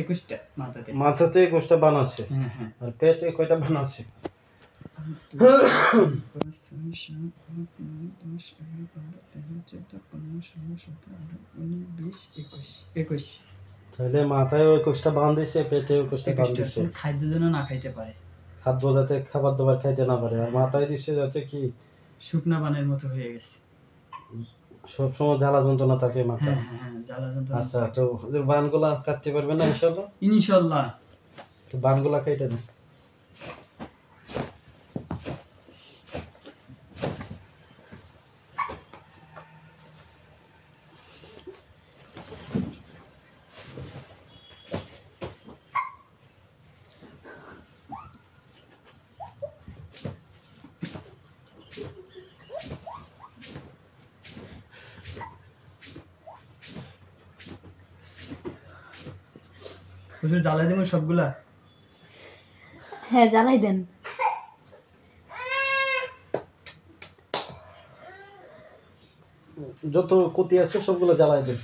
একুশটা মাথাতে মাথাতে 21টা বান আছে। হ্যাঁ হ্যাঁ। আর পেটে কয়টা বান আছে? 21। তাহলে মাথায় 21টা বান দিছে, পেটে 21টা বান দিছে। খাদ্য যেন না খাইতে পারে, খাদ্য যাতে খাবার দাবার খাইতে না পারে। আর মাথায় দিছে যাতে কি শুকনা বানের মতো হয়ে গেছে, সবসময় জ্বালা যন্ত্রণা থাকে মাথা। হ্যাঁ হ্যাঁ জ্বালা যন্ত্রণা। আচ্ছা, তো বানগুলা কাটতে পারবে না ইনশাআল্লাহ? ইনশাআল্লাহ। তো বানগুলা কেটে দেন। হুজুর জ্বালাই দেবেন সবগুলা? হ্যাঁ জ্বালাই দেন। যত কুতি আছে সবগুলো জ্বালাই দেন।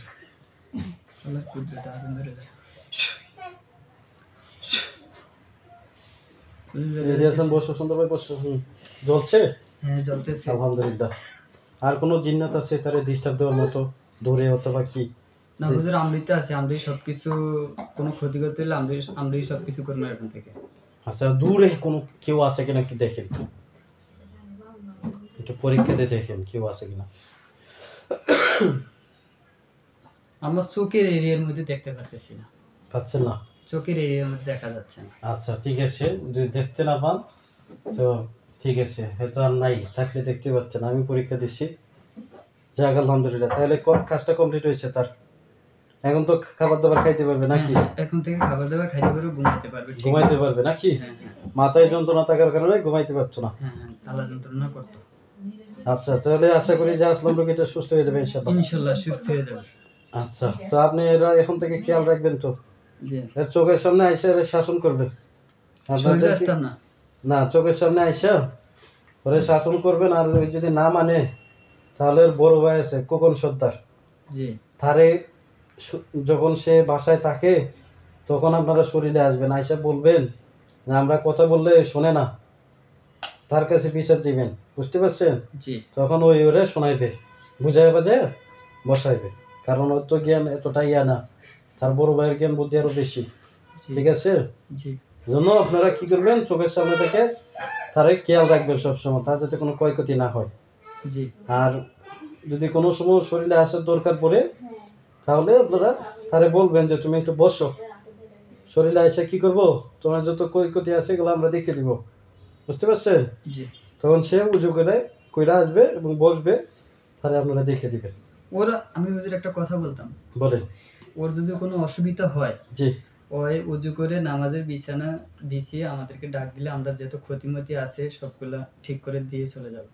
আল্লাহর কুদরতে আগুন ধরে যায়। রেডিয়েশন বসো, সুন্দরভাবে বসো। জ্বলছে? হ্যাঁ জ্বলতেছে। আলহামদুলিল্লাহ। আর কোনো জিন্নাত আছে তারে ডিস্টার্ব দেওয়ার মতো দূরে অথবা কি? না হুজুর, আমৃত্যু আছে, আমরাই সবকিছু, কোনো ক্ষতি করতে হলে আমরাই সবকিছু করবো এখন থেকে। আচ্ছা, দূরে কোনো কেউ আছে কিনা একটু দেখেন, একটু পরীক্ষা দিয়ে দেখেন কেউ আছে কিনা। আমার চোখের এরিয়ার মধ্যে দেখতে পারতেছি না। পাচ্ছেন না? চোখের এরিয়ার মধ্যে দেখা যাচ্ছে না। আচ্ছা ঠিক আছে, যদি দেখতে না পান তো ঠিক আছে, হয়তো আর নাই, থাকলে দেখতে পাচ্ছেন। আমি পরীক্ষা দিচ্ছি। যাক আলহামদুলিল্লাহ, তাহলে কাজটা কমপ্লিট হয়েছে তার। এখন তো খাবার দাবার খাইতে পারবে নাকি? এখন থেকে খাবার দাবার খাইতে পারবে, ঘুমাইতে পারবে, ঘুমাইতে পারবে নাকি? মাথায় যন্ত্রণা থাকার কারণে ঘুমাইতে পারছো না? হ্যাঁ হ্যাঁ, জ্বালা যন্ত্রণা করতো। আচ্ছা, তাহলে আশা করি যে আসলাম রোগীটা সুস্থ হয়ে যাবে ইনশাআল্লাহ। ইনশাআল্লাহ সুস্থ হয়ে যাবে। আচ্ছা, তো আপনি এরা এখন থেকে খেয়াল রাখবেন তো, জি। এর চোখের সামনে আইসা এর শাসন করবেন। শরীরে আসতাম না। না, চোখের সামনে আইসা ওরে শাসন করবেন। আর ওই যদি না মানে তাহলে ওর বড় ভাই আছে কোকন সর্দার, জি, তারে যখন সে বাসায় থাকে তখন আপনারা শরীরে আসবেন, আইসা বলবেন যে আমরা কথা বললে শোনে না, তার কাছে বিচার দিবেন, বুঝতে পারছেন? জি। তখন ওই ওরে শোনাইবে, বুঝাই বাজে বসাইবে, কারণ ওর তো জ্ঞান এতটা ইয়া না, তার বড় ভাইয়ের জ্ঞান বুদ্ধি আরো বেশি। ঠিক আছে? জি। জন্য আপনারা কি করবেন, চোখের সামনে থেকে তারে খেয়াল রাখবেন সবসময়, তার যাতে কোনো ক্ষয়ক্ষতি না হয়। জি। আর যদি কোনো সময় শরীরে আসার দরকার পড়ে তাহলে আপনারা তারে বলবেন যে তুমি একটু বসো, শরীরে এসে কি করব, তোমার যত ক্ষয়ক্ষতি আছে এগুলো আমরা দেখে দিব, বুঝতে পারছেন? জি। তখন সে উজু করে কইরা আসবে এবং বসবে, তাহলে আপনারা দেখে দিবেন। আমি হুজুর একটা কথা বলতাম। বলেন। ওর যদি কোনো অসুবিধা হয়, জি, ওই উজু করে নামাজের বিছানা বিছিয়ে আমাদেরকে ডাক দিলে আমরা যত ক্ষতিমতি আছে সবগুলা ঠিক করে দিয়ে চলে যাব।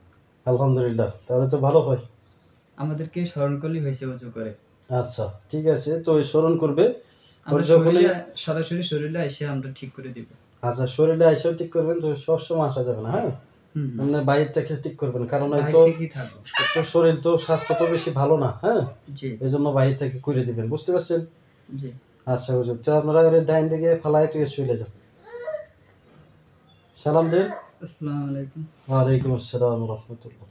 আলহামদুলিল্লাহ, তাহলে তো ভালো হয়। আমাদেরকে স্মরণ করলেই হয়েছে উজু করে। আচ্ছা ঠিক আছে, তো ওই স্মরণ করবে, আমরা সরাসরি শরীরে এসে আমরা ঠিক করে দিব। আচ্ছা শরীরে এসেও ঠিক করবেন, তো সবসময় আসা যাবে না, হ্যাঁ? মানে বাইরে থেকে ঠিক করবেন, কারণ তো শরীর তো স্বাস্থ্য তো বেশি ভালো না, হ্যাঁ? এই জন্য বাইরে থেকে করে দিবেন, বুঝতে পারছেন? জি। আচ্ছা হুজুর, তো আপনারা ডাইন দিকে ফালায় তুই চলে যান। সালাম দেন। আসসালামু আলাইকুম। ওয়ালাইকুম আসসালাম রহমতুল্লাহ।